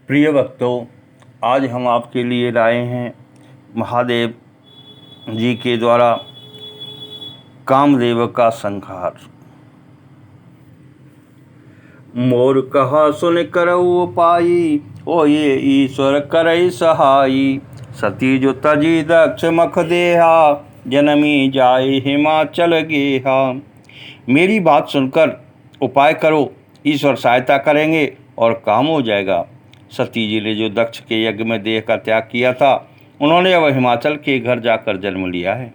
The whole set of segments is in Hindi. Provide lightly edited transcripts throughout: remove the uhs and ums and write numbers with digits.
प्रिय भक्तों, आज हम आपके लिए लाए हैं महादेव जी के द्वारा कामदेव का संहार। मोर कहा सुन करऊ पाई, ओ ये ईश्वर करई सहाई। सती जो तजी दक्ष मख देहा, जनमी जाए हिमाचल गेहा। मेरी बात सुनकर उपाय करो, ईश्वर सहायता करेंगे और काम हो जाएगा। सती जी ने जो दक्ष के यज्ञ में देह का त्याग किया था, उन्होंने अब हिमाचल के घर जाकर जन्म लिया है।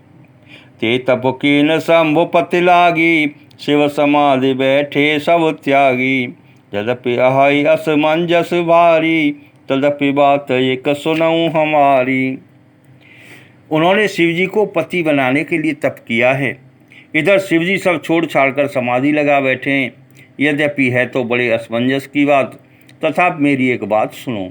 ते तप कीन शंभु पति लागी, शिव समाधि बैठे सब त्यागी। यद्यपि अहाई असमंजस भारी, तदपि बात एक सुनऊं हमारी। उन्होंने शिव जी को पति बनाने के लिए तप किया है। इधर शिव जी सब छोड़ छाड़ कर समाधि लगा बैठे हैं। यद्यपि है तो बड़े असमंजस की बात, तथा मेरी एक बात सुनो।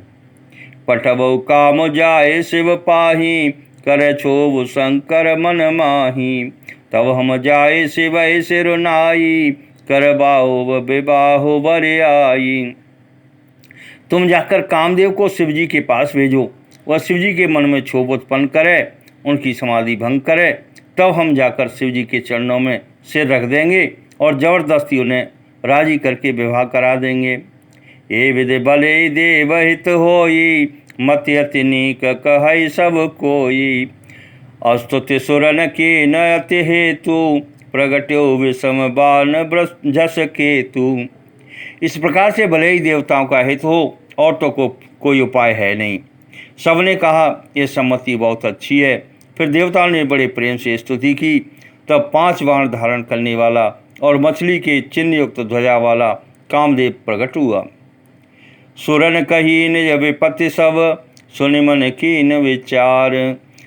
पठबौ काम जाए शिव पाही, कर छोव शंकर मन माही। तब हम जाए शिव सिरुनाई, कर बाहो विबाहो बर आई। तुम जाकर कामदेव को शिव जी के पास भेजो, वह शिव जी के मन में क्षोभ उत्पन्न करे, उनकी समाधि भंग करे। तब हम जाकर शिव जी के चरणों में सिर रख देंगे और जबरदस्ती उन्हें राजी करके विवाह करा देंगे। ये विधि भले देव हित होई, मति अति नीक कहई सब कोई। अस्तुति सुरन की न अति हेतु, प्रगट्यो विषम बान झस केतु। इस प्रकार से भले ही देवताओं का हित हो और तो कोई उपाय है नहीं। सबने कहा यह सम्मति बहुत अच्छी है। फिर देवताओं ने बड़े प्रेम से स्तुति की। तब 5 बाण धारण करने वाला और मछली के चिन्ह युक्त ध्वजा वाला कामदेव प्रकट हुआ। सुरन कही निज विपत्ति सब, सुनि मन कीन विचार।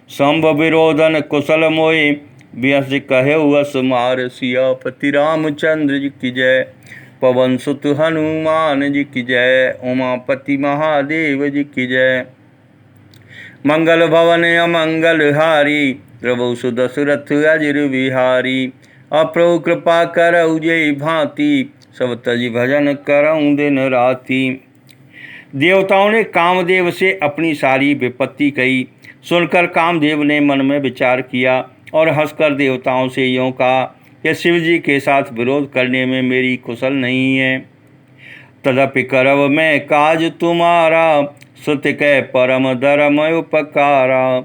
संभ विरोधन कुशल मोहि, व्यस कहे वस मार। सियापति रामचंद्र जी की जय, पवन सुत हनुमान जी की जय, उमापति महादेव जी की जय। मंगल भवन अमंगल हारी, प्रभु सुदशरथ अजिर बिहारी। अप्रभु कृपा करऊ जय भांति, सब तज भजन करऊं दिन राति। देवताओं ने कामदेव से अपनी सारी विपत्ति कही। सुनकर कामदेव ने मन में विचार किया और हंसकर देवताओं से यूँ कहा कि शिव जी के साथ विरोध करने में मेरी कुशल नहीं है। तदपि करव मैं काज तुम्हारा, सुत कह परम धर्म उपकारा।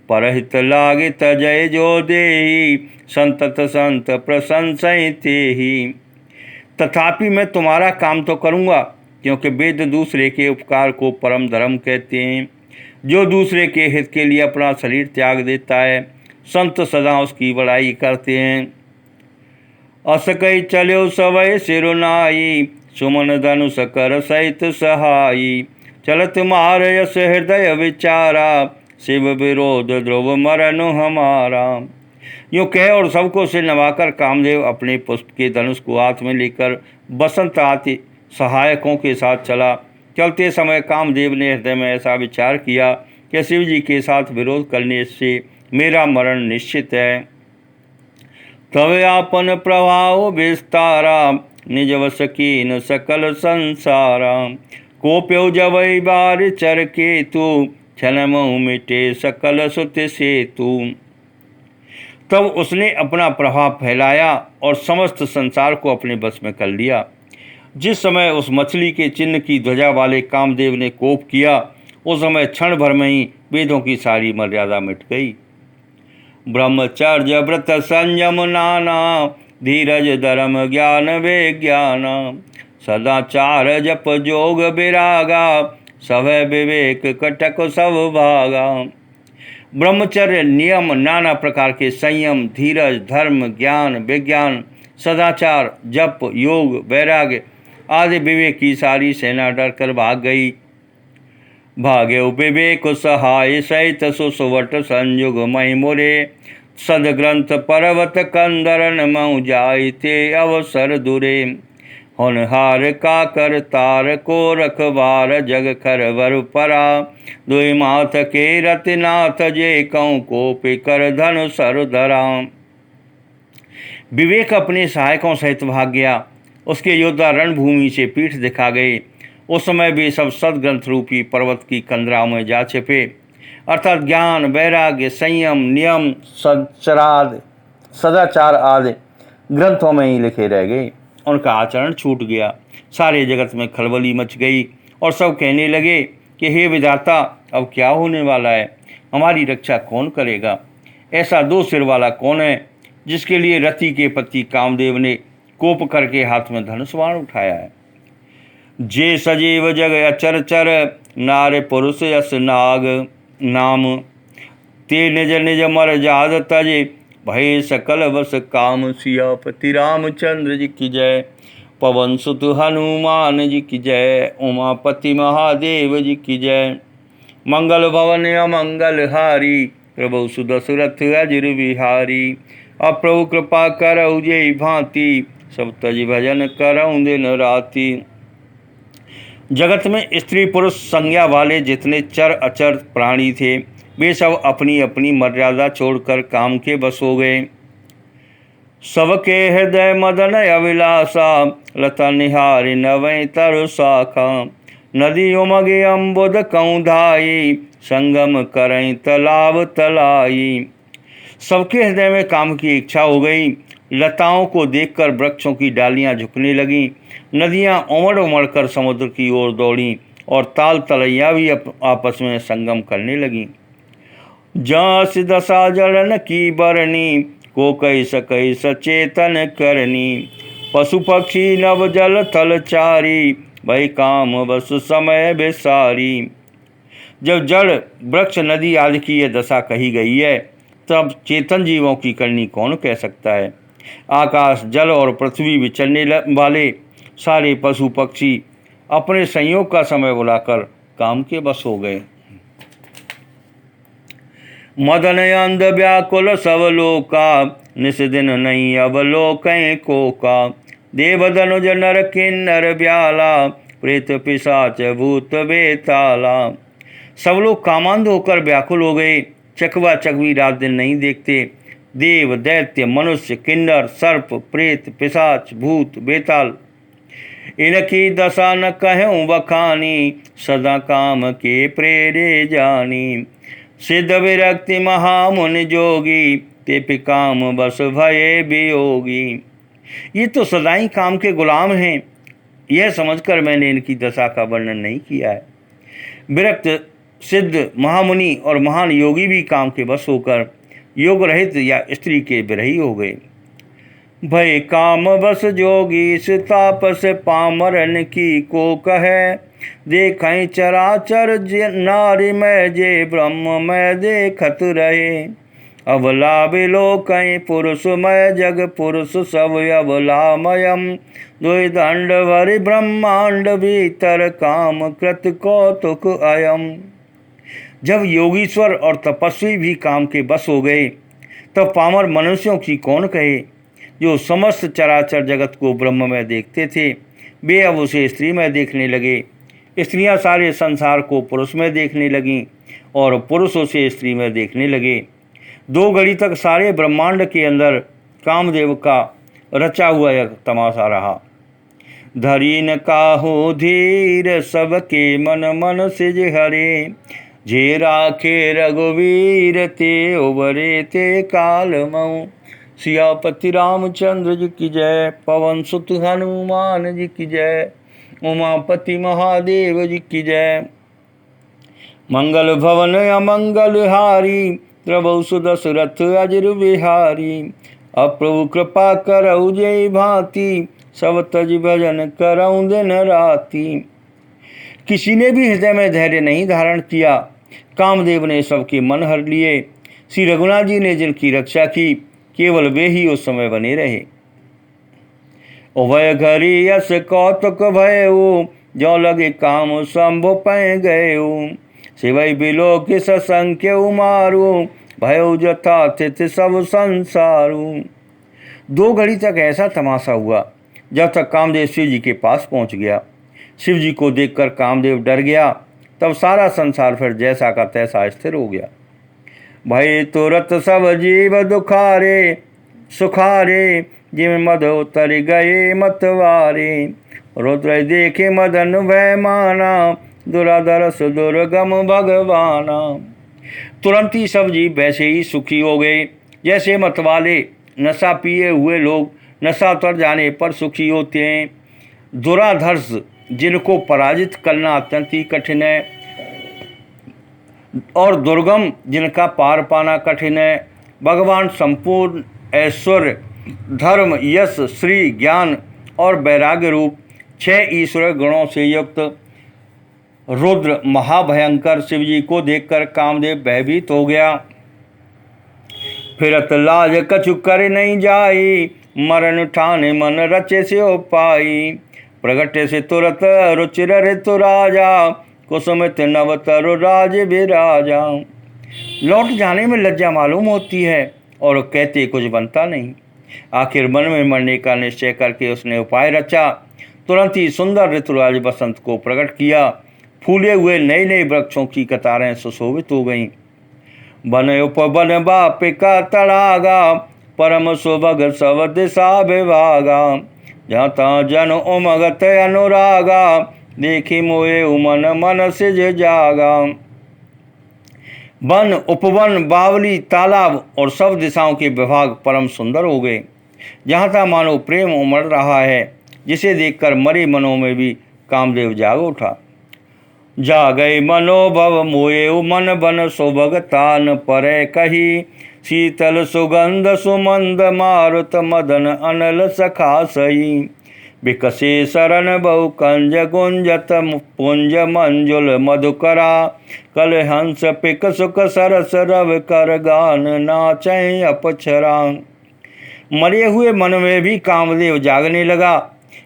परहित लागे तजय जो देही, संतत संत प्रशंसय तेहि। तथापि मैं तुम्हारा काम तो करूँगा, क्योंकि वेद दूसरे के उपकार को परम धर्म कहते हैं। जो दूसरे के हित के लिए अपना शरीर त्याग देता है, संत सदा उसकी बड़ाई करते हैं। अस कही चलो सवै सिरुनाई, सुमन धनुष कर सहित सहाई। चलत मार यस हृदय विचारा, शिव विरोध ध्रुव मरनु हमारा। यूँ कह और सबको सिर नवाकर कामदेव अपने पुष्प के धनुष को हाथ में लेकर बसंत आदि सहायकों के साथ चला। चलते समय कामदेव ने हृदय में ऐसा विचार किया कि शिव जी के साथ विरोध करने से मेरा मरण निश्चित है। तब आपन प्रभाव विस्तारा, निज वश कीन सकल संसारा। कोप्यो जवै बार चर केतु, क्षण महु मिटे सकल सुत सेतु। तब उसने अपना प्रभाव फैलाया और समस्त संसार को अपने बस में कर लिया। जिस समय उस मछली के चिन्ह की ध्वजा वाले कामदेव ने कोप किया, उस समय क्षण भर में ही वेदों की सारी मर्यादा मिट गई। ब्रह्मचर्य व्रत संयम नाना, धीरज धर्म ज्ञान विज्ञान। सदाचार जप जोग विरागा, सब विवेक कटक सब भागा। ब्रह्मचर्य नियम, नाना प्रकार के संयम, धीरज, धर्म, ज्ञान, विज्ञान, सदाचार, जप, योग, वैराग्य आदि विवेक की सारी सेना डरकर भाग गई। भागे विवेक सहाय सहित सुसवट संयुग मई मुरे। सदग्रंथ पर्वत कंदरन मऊ जायते अवसर दुरे। होनहार का कर तार को रखबार, जग खरवर परा। दुई माथ के रतिनाथ, जे कौ को पिकर धन सर धरा। विवेक अपने सहायकों सहित भाग गया। उसके योद्धा रणभूमि से पीठ दिखा गए। उस समय वे सब सदग्रंथ रूपी पर्वत की कंदराओं में जा छिपे, अर्थात ज्ञान, वैराग्य, संयम, नियम, सदाचार आदि ग्रंथों में ही लिखे रह गए। उनका आचरण छूट गया। सारे जगत में खलबली मच गई और सब कहने लगे कि हे विधाता, अब क्या होने वाला है? हमारी रक्षा कौन करेगा? ऐसा दो सिर वाला कौन है जिसके लिए रति के पति कामदेव ने कोप करके हाथ में धनुष बाण उठाया है? जे सजीव जग अचर चर, नार पुरुष यस नाग नाम, ते निज निज मर जाद तजे, भय सकल बस काम। सियापति रामचंद्र जी की जय, पवन सुत हनुमान जी की जय, उमापति महादेव जी की जय। मंगल भवन अमंगल हारी, प्रभु सुदशरथ अजिर बिहारी। अब प्रभु कृपा करऊ जय भांति, सब तज भजन करऊँ दिन राति। जगत में स्त्री पुरुष संज्ञा वाले जितने चर अचर प्राणी थे, वे सब अपनी अपनी मर्यादा छोड़कर काम के बस हो गए। सबके हृदय मदन अभिलाषा, लता निहारी नवै तरु शाखा। नदी उमगे अम्बुद कऊँ धाई, संगम करई तालाब तलाई। सबके हृदय में काम की इच्छा हो गई। लताओं को देखकर वृक्षों की डालियां झुकने लगीं, नदियां उमड़ उमड़ कर समुद्र की ओर दौड़ीं और ताल तलैया भी आपस में संगम करने लगीं। जास दशा जड़न की बरनी, को कई सकई सचेतन करनी। पशु पक्षी नव जल थल चारी, भई काम बस समय बेसारी। जब जड़ वृक्ष नदी आदि की यह दशा कही गई है, तब चेतन जीवों की करनी कौन कह सकता है? आकाश, जल और पृथ्वी विचरने वाले सारे पशु पक्षी अपने संयोग का समय बुलाकर काम के बस हो गए। मदन अंध व्याकुल सब लोका, निस दिन नहीं अब लोकें कोका। देव धनुज नर किन्नर ब्याला, प्रेत पिशाच भूत बेताला। सब लोग कामांध होकर व्याकुल हो गए। चकवा चकवी रात दिन नहीं देखते। देव, दैत्य, मनुष्य, किन्नर, सर्प, प्रेत, पिशाच, भूत, बेताल, इनकी दशा न कहूँ बखानी, सदा काम के प्रेरे जानी। सिद्ध विरक्ति महामुनि जोगी, ते काम बस भये वियोगी। ये तो सदाई काम के गुलाम हैं, यह समझकर मैंने इनकी दशा का वर्णन नहीं किया है। विरक्त, सिद्ध, महामुनि और महान योगी भी काम के बस होकर योग रहित या स्त्री के विरही हो गए। भय काम बस जोगी, तापस पामरन की को कहे। देखें चराचर नारी में, जे ब्रह्म में देखत रहे। अबला बिलोकें पुरुष मय जग, पुरुष सब अबलामयम। दुई दंड भरि ब्रह्मांड, भीतर काम कृत कौतुक अयम। जब योगीश्वर और तपस्वी भी काम के बस हो गए, तब पामर मनुष्यों की कौन कहे, जो समस्त चराचर जगत को ब्रह्म में देखते थे, वे अब उसे स्त्री में देखने लगे। स्त्रियां सारे संसार को पुरुष में देखने लगीं और पुरुष उसे स्त्री में देखने लगे। 2 घड़ी तक सारे ब्रह्मांड के अंदर कामदेव का रचा हुआ यह तमाशा रहा। धरीन काहू धीर, सबके मन मन सिज हरे। जे राखे रघुवीर, ते उबरे ते काल मऊ। सियापति रामचंद्र जी की जय, पवन सुत हनुमान जी की जय, उमापति महादेव जी की जय। मंगल भवन अमंगल हारी, प्रभु सुदशरथ अजिर बिहारी। अब प्रभु कृपा करऊ जय भांति, सब तज भजन करऊँ दिन राति। किसी ने भी हृदय में धैर्य नहीं धारण किया। कामदेव ने सबके मन हर लिए। श्री रघुनाथ जी ने जिनकी रक्षा की, केवल वे ही उस समय बने रहे। उभय घरी यस कौतुक भयऊ, जो लगे काम शंभु पै गयऊ। शिवई बिलो के ससंख्य उमारू, भयऊ जथा तिथ सब संसारू। 2 घड़ी तक ऐसा तमाशा हुआ, जब तक कामदेव शिव जी के पास पहुंच गया। शिव जी को देखकर कामदेव डर गया। तब सारा संसार फिर जैसा का तैसा स्थिर हो गया। भय तुरत सब जीव दुखारे, सुखारे, जिम मद उतर गए मतवारे। रुद्र देखे मदन भय माना, दुराधरस दुर्गम भगवाना। तुरंत ही सब जीव वैसे ही सुखी हो गए जैसे मतवाले नशा पिए हुए लोग नशा उतर जाने पर सुखी होते हैं। दुराधर्ष जिनको पराजित करना अत्यंत ही कठिन है और दुर्गम जिनका पार पाना कठिन है। भगवान संपूर्ण ऐश्वर्य, धर्म, यश, श्री, ज्ञान और वैराग्य रूप 6 ईश्वर गुणों से युक्त रुद्र महाभयंकर शिव जी को देखकर कामदेव भयभीत हो गया। फिरत लाज कछु कर नहीं जाई, मरण ठाने मन रचे से उपाई। प्रगटे से तुरत रुचिर ऋतु राजा, कुसुमित नव तरु राज विराजा। लौट जाने में लज्जा मालूम होती है और कहते कुछ बनता नहीं। आखिर मन में मरने का निश्चय करके उसने उपाय रचा। तुरंत ही सुंदर ऋतुराज बसंत को प्रकट किया। फूले हुए नए नए वृक्षों की कतारें सुशोभित हो गईं। बन उपवन बापिका तड़ागा, परम सुभग सब दिशा विभागा। जहाँ तहाँ जन उमगत अनुरागा, देखी मोए उमन मन सिज जागा। वन, उपवन, बावली, तालाब और सब दिशाओं के विभाग परम सुंदर हो गए। जहाँ तहाँ मानो प्रेम उमड़ रहा है, जिसे देखकर मरे मनों में भी कामदेव जाग उठा। जा गए मनोभव मोए मन बन सुभग तान परे कही। शीतल सुगंध सुमंद मारुत मदन अनल सखा सही। विकसे शरण बहु कंज गुंजत पुंज मंजुल मधुकरा। कल हंस पिक सुख सरस रव कर गान नाचै अपछरा। मरे हुए मन में भी कामदेव जागने लगा।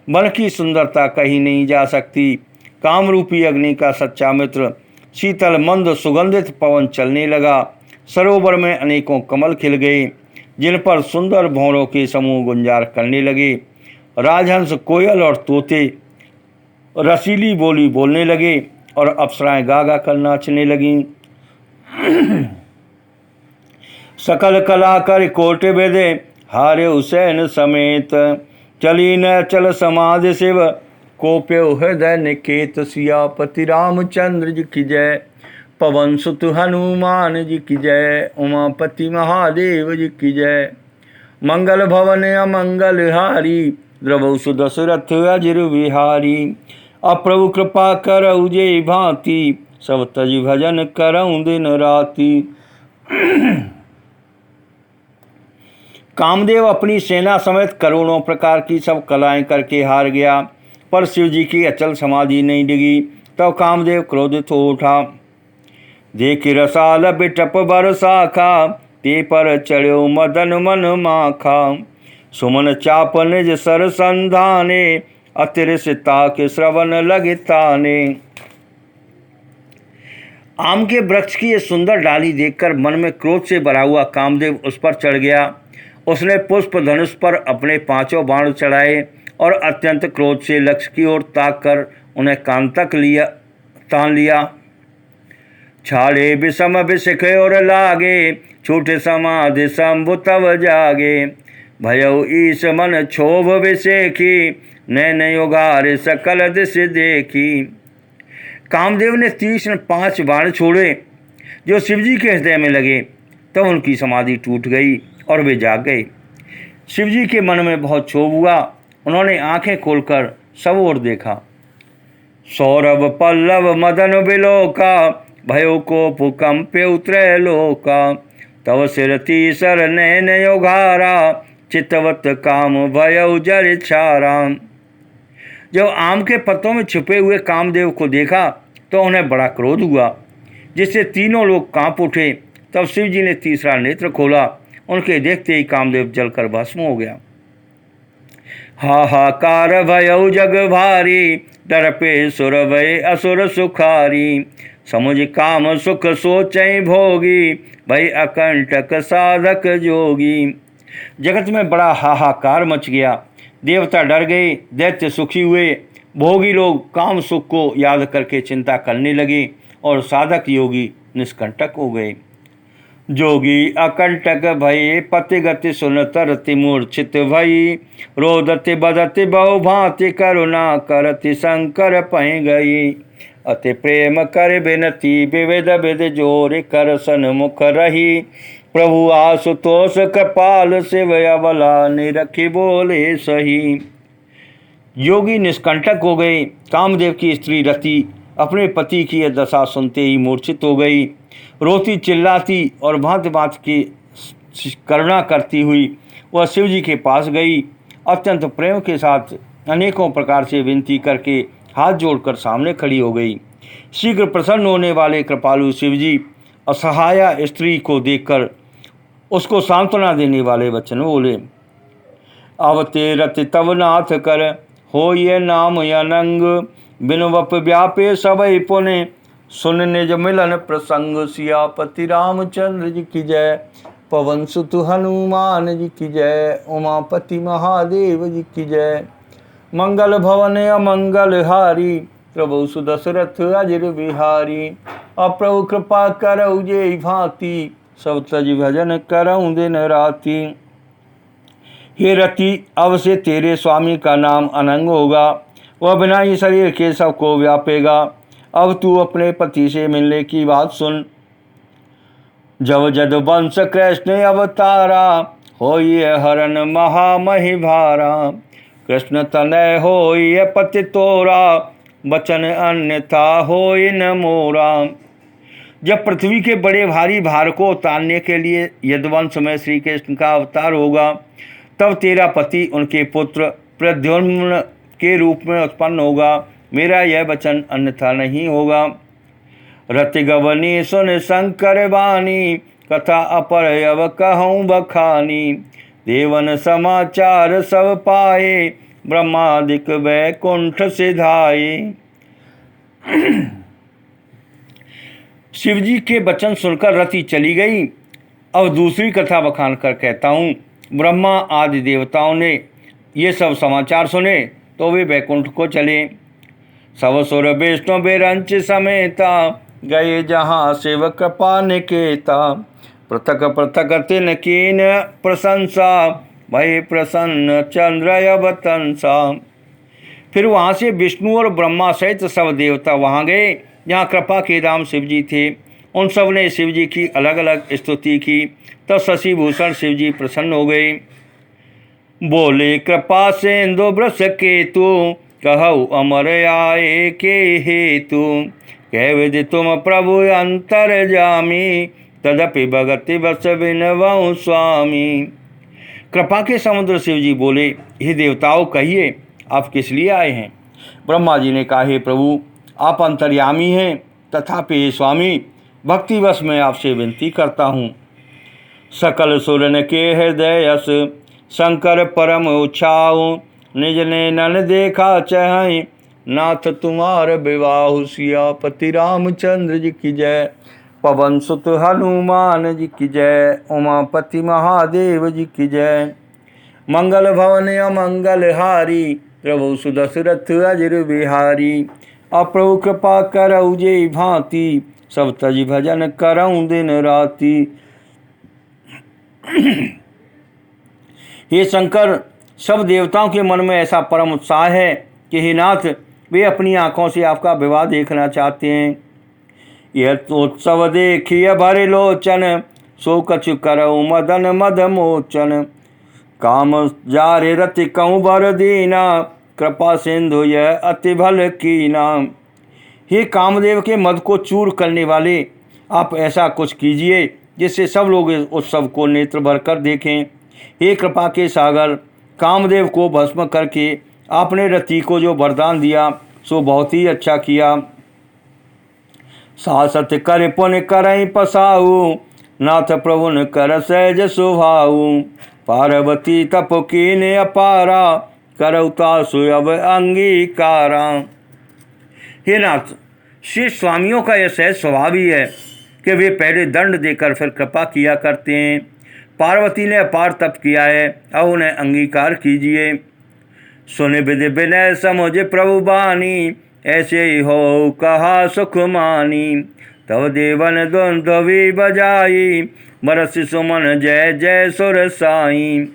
मन की सुंदरता कहीं नहीं जा सकती। कामरूपी अग्नि का सच्चा मित्र शीतल मंद सुगंधित पवन चलने लगा। सरोवर में अनेकों कमल खिल गए, जिन पर सुंदर भौरों के समूह गुंजार करने लगे। राजहंस, कोयल और तोते रसीली बोली बोलने लगे और अप्सराएं गा गा कर नाचने लगीं। सकल कला कर कोट बेदे, हारे हुसैन समेत। चली न चल समाधि शिव, कोप्यो हृदय निकेत। सियापति रामचंद्र जी की जय, पवन सुत हनुमान जी की जय। उमापति महादेव जी की जय। मंगल भवन अमंगल हारी, द्रवौ सुदशरथ अजिर विहारी। अप्रभु कृपा करऊ जे भांति, सब तज भजन करऊं दिन राति। कामदेव अपनी सेना समेत करोड़ों प्रकार की सब कलाएं करके हार गया, पर शिव जी की अचल समाधि नहीं डिगी। तब कामदेव क्रोधित हो उठा। देख रसाल बिटप बर शाखा, ते पर चढ़्यो मदन मन माखा। सुमन चाप निज सर संधाने, अतिरिसिता के श्रवण लगे ताने। आम के वृक्ष की ये सुंदर डाली देखकर मन में क्रोध से भरा हुआ कामदेव उस पर चढ़ गया। उसने पुष्प धनुष पर अपने 5 बाण चढ़ाए और अत्यंत क्रोध से लक्ष्य की ओर ताक कर उन्हें कान तक तान लिया। छाड़े विषम विशिख और लागे, छूटे समाधि शंभु तब जागे। भयउ ईश मन क्षोभ विषेखी, नैन उघारे सकल दिश देखी। कामदेव ने तीक्ष्ण 5 बाण छोड़े जो शिवजी के हृदय में लगे, तब उनकी समाधि टूट गई और वे जाग गए। शिवजी के मन में बहुत क्षोभ हुआ। उन्होंने आंखें खोलकर सब ओर देखा। सौरभ पल्लव मदन बिलोका, भयो को भूकंपे उतरे लोका। तव सिर तीसर नैन उघारा, चितवत काम भयउ जर छारा। जब आम के पत्तों में छुपे हुए कामदेव को देखा तो उन्हें बड़ा क्रोध हुआ, जिससे तीनों लोग कांप उठे। तब शिव जी ने तीसरा नेत्र खोला। उनके देखते ही कामदेव जलकर भस्म हो गया। हाहाकार भयउ जग भारी, दर्पे सुर भय असुर सुखारी। समुझ काम सुख सोचै भोगी, भय अकंटक साधक जोगी। जगत में बड़ा हाहाकार मच गया। देवता डर गए, दैत्य सुखी हुए, भोगी लोग काम सुख को याद करके चिंता करने लगे और साधक योगी निष्कंटक हो गए। जोगी अकंटक भये पतिगति सुन तरति मूर्छित भई। रोदति बदति बहु भांति करुणा करति शंकर पै गई। अति प्रेम कर बिनती विविध विध जोर कर सन्मुख रही। प्रभु आशुतोष कृपाल शिव अबला निरखी बोले सही। योगी निष्कंटक हो गए। कामदेव की स्त्री रति अपने पति की यह दशा सुनते ही मूर्छित हो गई। रोती चिल्लाती और भांति भांति की करुणा करती हुई वह शिव जी के पास गई। अत्यंत प्रेम के साथ अनेकों प्रकार से विनती करके हाथ जोड़कर सामने खड़ी हो गई। शीघ्र प्रसन्न होने वाले कृपालु शिव जी असहाया स्त्री को देखकर उसको सांत्वना देने वाले वचन बोले। अब ते रति तब नाथ कर हो ये नाम अनंग। बिनु वप व्यापे सबई पुने सुन निज मिलन प्रसंग। सियापति रामचंद्र जी की जय। पवन सुत हनुमान जी की जय। उमापति महादेव जी की जय। मंगल भवन अमंगल हारी प्रभु सुदशरथ अजिर बिहारी। अप्रभु कृपा करऊ जे भांति सब तज भजन करऊँ दिन राति। हे रति अब से तेरे स्वामी का नाम अनंग होगा। वह बिना ही शरीर के सबको व्यापेगा। अब तू अपने पति से मिलने की बात सुन। जब जद वंश कृष्ण अवतारा हो ये हरण महामहि भारा। कृष्ण तनय हो ये पति तोरा वचन अन्यथा हो न मोरा। जब पृथ्वी के बड़े भारी भार को उतारने के लिए यदुवंश में श्री कृष्ण का अवतार होगा तब तेरा पति उनके पुत्र प्रद्युम्न के रूप में उत्पन्न होगा। मेरा यह वचन अन्यथा नहीं होगा। रति गवनी सुन शंकर वाणी कथा अपर अब कहूँ बखानी। देवन समाचार सब पाए ब्रह्मादिक वैकुंठ सिधाए। शिवजी के वचन सुनकर रति चली गई। अब दूसरी कथा बखान कर कहता हूँ। ब्रह्मा आदि देवताओं ने ये सब समाचार सुने तो वे वैकुंठ को चले। सब सुर विष्णु बिरंच समेता गए जहाँ शिव कृपा निकेता। पृथक पृथक तिन कीन प्रशंसा भय प्रसन्न चंद्र अवतंसा। फिर वहाँ से विष्णु और ब्रह्मा सहित सब देवता वहाँ गए जहाँ कृपा के धाम शिव जी थे। उन सब ने शिव जी की अलग अलग स्तुति की। तब शशिभूषण शिव जी प्रसन्न हो गए। बोले कृपा सेंदु वृष केतु कहु अमर आए के हेतु। कह विधि तुम प्रभु अंतर जामी तदपि भगति बस बिनवऊ स्वामी। कृपा के समुद्र शिव जी बोले, हे देवताओं कहिए आप किस लिए आए हैं। ब्रह्मा जी ने कहा, हे प्रभु आप अंतर्यामी हैं तथापि हे स्वामी भक्तिवश मैं आपसे विनती करता हूँ। सकल सुरन के हृदय यस शंकर परम उछाऊ। निज ने नन देखा चाहे नाथ तुम्हार विवाह। सियापति रामचंद्र जी की जय। पवन सुत हनुमान जी की जय। उमापति महादेव जी की जय। मंगल भवन अमंगल हारी प्रभु सुदशरथ अजिर बिहारी। अप्रभु कृपा करऊ जे भांति सब तज भजन करऊँ दिन राति। हे शंकर सब देवताओं के मन में ऐसा परम उत्साह है कि हे नाथ वे अपनी आँखों से आपका विवाह देखना चाहते हैं। यह उत्सव देखिए भरे लोचन सो कछु करऊ मदन मद मोचन। काम जारे रति कहूँ भर दीना कृपा सिंधु यह अति भल कीना। हे कामदेव के मद को चूर करने वाले आप ऐसा कुछ कीजिए जिससे सब लोग इस उत्सव को नेत्र भर कर देखें। हे कृपा के सागर कामदेव को भस्म करके आपने रति को जो वरदान दिया सो बहुत ही अच्छा किया। सासत कर पुन करई पसाऊ नाथ प्रभु न कर सहज सुभाऊ। पार्वती तप कीन अपारा करौता सुयब अंगीकारा। हे नाथ श्री स्वामियों का यह सहज स्वभाव ही है कि वे पहले दंड देकर फिर कृपा किया करते हैं। पार्वती ने अपार तप किया है अब उन्हें अंगीकार कीजिए। सुन विधि विनय समुझ प्रभु बानी ऐसे ही हो कहा सुख मानी। तव देवन द्वंद्वी बजाई, बरस सुमन जय जय सुर साई।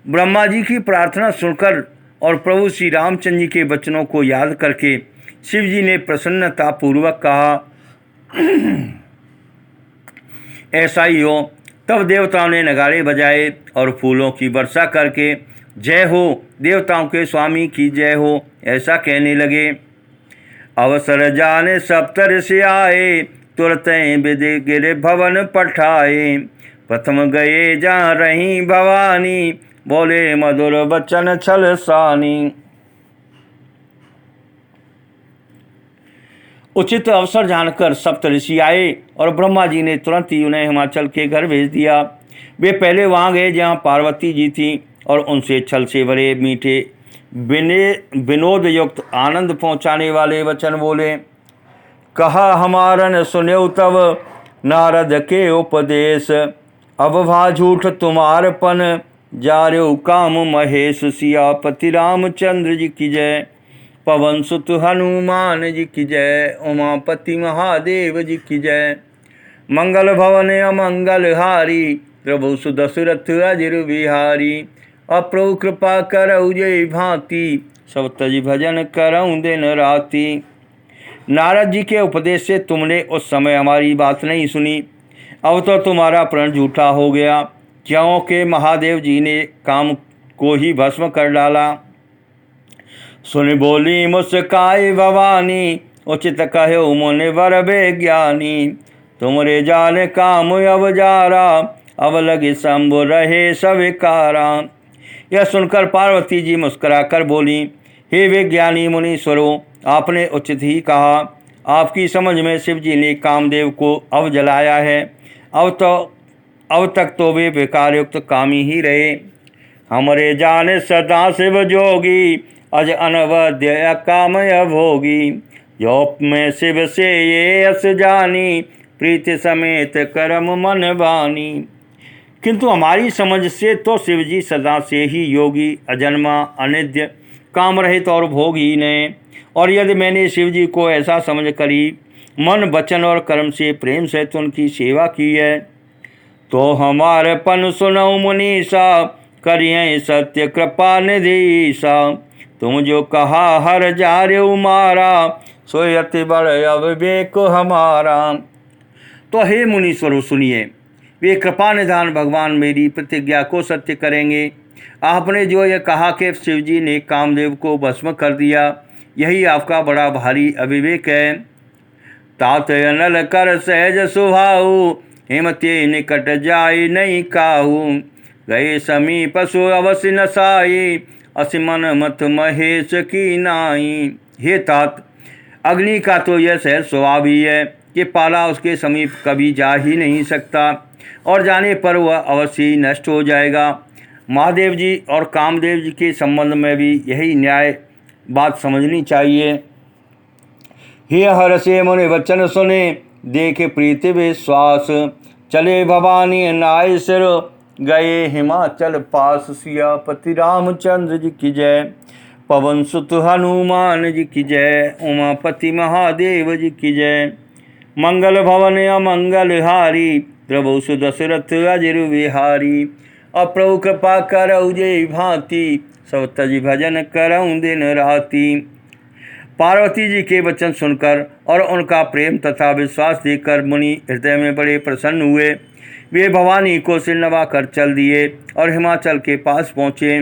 ब्रह्मा जी की प्रार्थना सुनकर और प्रभु श्री रामचंद्र जी के वचनों को याद करके शिव जी ने प्रसन्नता पूर्वक कहा, ऐसा ही हो। तब देवताओं ने नगाड़े बजाए और फूलों की वर्षा करके जय हो, देवताओं के स्वामी की जय हो, ऐसा कहने लगे। अवसर जाने सप्तर से आए, तुरत विदि गिर भवन पठाए। प्रथम गए जहाँ रही भवानी, बोले मधुर बचन छल सानी। उचित अवसर जानकर सप्तऋषि आए और ब्रह्मा जी ने तुरंत ही उन्हें हिमाचल के घर भेज दिया। वे पहले वहाँ गए जहाँ पार्वती जी थीं और उनसे छल से भरे मीठे विनोद युक्त आनंद पहुँचाने वाले वचन बोले। कहा हमारन सुन्यो तब नारद के उपदेश, अब भा झूठ तुम्हारपन, जार्यो काम महेश। सियापति रामचंद्र जी की जय, पवन सुत हनुमान जी की जय, उमापति महादेव जी की जय। मंगल भवन अमंगल हारी, प्रभु सुदशरथ अजिर बिहारी। अप्रभु कृपा करऊ जय भांति, सब तज भजन करऊँ दिन राति। नारद जी के उपदेश से तुमने उस समय हमारी बात नहीं सुनी, अब तो तुम्हारा प्रण झूठा हो गया, क्योंकि महादेव जी ने काम को ही भस्म कर डाला। सुन बोली मुस्काई भवानी, उचित कहो मुनिवर ज्ञानी। तुमरे जान काम अब जारा, अब लगे शंभु रहे सविकारा। यह सुनकर पार्वती जी मुस्कुराकर बोली, हे विज्ञानी मुनीश्वरों, आपने उचित ही कहा। आपकी समझ में शिव जी ने कामदेव को अब जलाया है। अब तक तो वे विकारयुक्त कामी ही रहे। हमरे जाने सदा शिव जोगी, अज अनवद्य कामय भोगी। जो में शिव से ये अस जानी, प्रीति समेत करम मन बानी। किंतु हमारी समझ से तो शिव जी सदा से ही योगी, अजन्मा, अनित्य, काम रहित और भोगी ने। और यदि मैंने शिव जी को ऐसा समझ करी मन वचन और कर्म से प्रेम से तो उनकी सेवा की है, तो हमारे पन सुनऊ मुनीसा, करिए सत्य कृपा निधीसा। तुम जो कहा हर जार्यो मारा, सोय अति बड़ अविवेक हमारा। तो हे मुनीश्वरों सुनिए, वे कृपा निधान भगवान मेरी प्रतिज्ञा को सत्य करेंगे। आपने जो यह कहा कि शिव जी ने कामदेव को भस्म कर दिया, यही आपका बड़ा भारी अविवेक है। तात अनल कर सहज सुभाऊ, हिमते निकट जाय नहीं काहू। गए समीप सो अवश्य नसाई, असिमन मत महेश की नाई। हे तात, अग्नि का तो यह सहज स्वभाव ही है कि पाला उसके समीप कभी जा ही नहीं सकता, और जाने पर वह अवश्य ही नष्ट हो जाएगा। महादेव जी और कामदेव जी के संबंध में भी यही न्याय बात समझनी चाहिए। हे हर्षे मुनि वचन सुने, देखे प्रीति विश्वास। चले भवानी नाय सिर, गए हिमाचल पास। सियापति रामचंद्र जी की जय, पवन सुत हनुमान जी की जय, उमापति महादेव जी की जय। मंगल भवन अमंगल हारी, प्रभु सुदशरथ अजिर विहारी। अप्रभु कृपा करऊ जय भांति, सब तज भजन करऊँ दिन राति। पार्वती जी के वचन सुनकर और उनका प्रेम तथा विश्वास देखकर मुनि हृदय में बड़े प्रसन्न हुए। वे भवानी को सिर नवा कर चल दिए और हिमाचल के पास पहुँचे।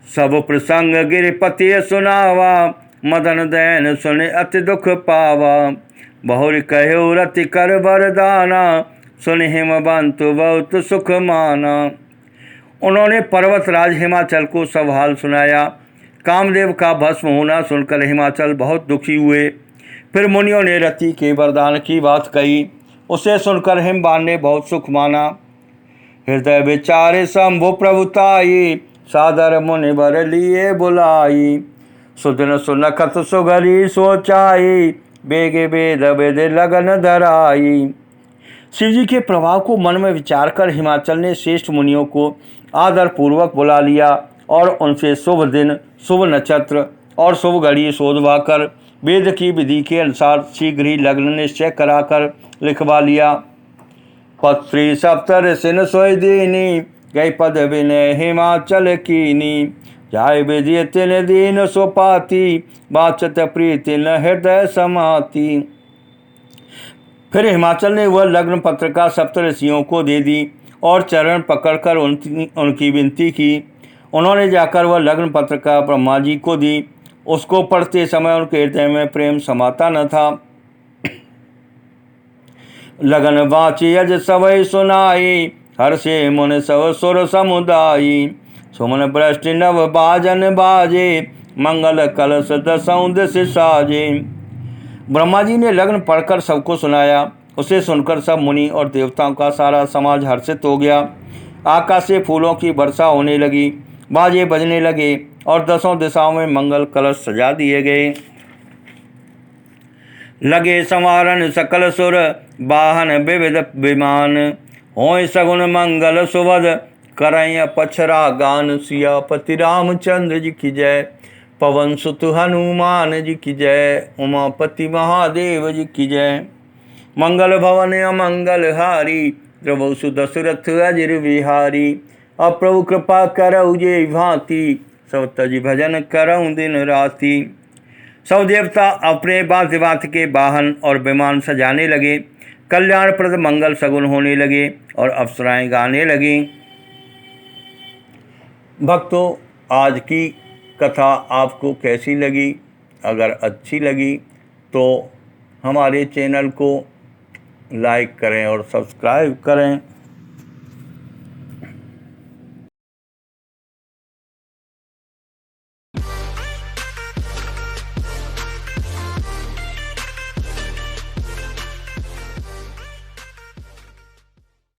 सब प्रसंग गिरिपति सुनावा, मदन दैन सुन अति दुख पावा। बहुर कहो रति कर वरदाना, सुन हिमवंत बहुत सुख माना। उन्होंने पर्वत राज हिमाचल को सब हाल सुनाया। कामदेव का भस्म होना सुनकर हिमाचल बहुत दुखी हुए। फिर मुनियों ने रति के वरदान की बात कही। उसे सुनकर हिमवान ने बहुत सुख माना। हृदय विचारे शंभु प्रभुताई, सादर मुनि बर लिए बुलाई। सुदिन सुनखत सुगरी सोचाई, बेगे वेद वेद लगन धराई। शिव जी के प्रभाव को मन में विचार कर हिमाचल ने श्रेष्ठ मुनियों को आदर पूर्वक बुला लिया और उनसे शुभ दिन, शुभ नक्षत्र और शुभ घड़ी शोधवा कर वेद की विधि के अनुसार शीघ्र ही लग्न निश्चय कराकर लिखवा लिया। पत्री सप्तर सिन सोय दीनी, गई पद विनय हिमाचल कीनी। जाय विधि तिन दीन सोपाती, बाचत प्रीति न हृदय समाती। फिर हिमाचल ने वह लग्न पत्रिका सप्तऋषियों को दे दी और चरण पकड़कर उनकी विनती की। उन्होंने जाकर वह लग्न पत्रिका ब्रह्मा जी को दी। उसको पढ़ते समय उनके हृदय में प्रेम समाता न था। लगन बाची अज सवै सुनाई, हर से मुन सव सुर समुदायी। सुमन वृष्टि नव बाजन बाजे, मंगल कलश दसौं दिस साजे। ब्रह्मा जी ने लग्न पढ़कर सबको सुनाया। उसे सुनकर सब मुनि और देवताओं का सारा समाज हर्षित हो गया। आकाश से फूलों की वर्षा होने लगी, बाजे बजने लगे और दसों दिशाओं में मंगल कलश सजा दिए गए। लगे संवारन सकल सुर, वाहन विविध विमान। होय सगुन मंगल सुवद, करय पछरा गान। सियापति रामचंद्र जी की जय, पवन सुत हनुमान जी की जय, उमापति महादेव जी की जय। मंगल भवन अमंगल हारी, प्रभु सुदशरथ अजिर विहारी। अब प्रभु कृपा करऊ जे भांति, सब तज भजन करऊं दिन राति। सब देवता अपने भांति भांति के वाहन और विमान सजाने लगे। कल्याणप्रद मंगल सगुन होने लगे और अप्सराएं गाने लगी। भक्तों, आज की कथा आपको कैसी लगी? अगर अच्छी लगी तो हमारे चैनल को लाइक करें और सब्सक्राइब करें।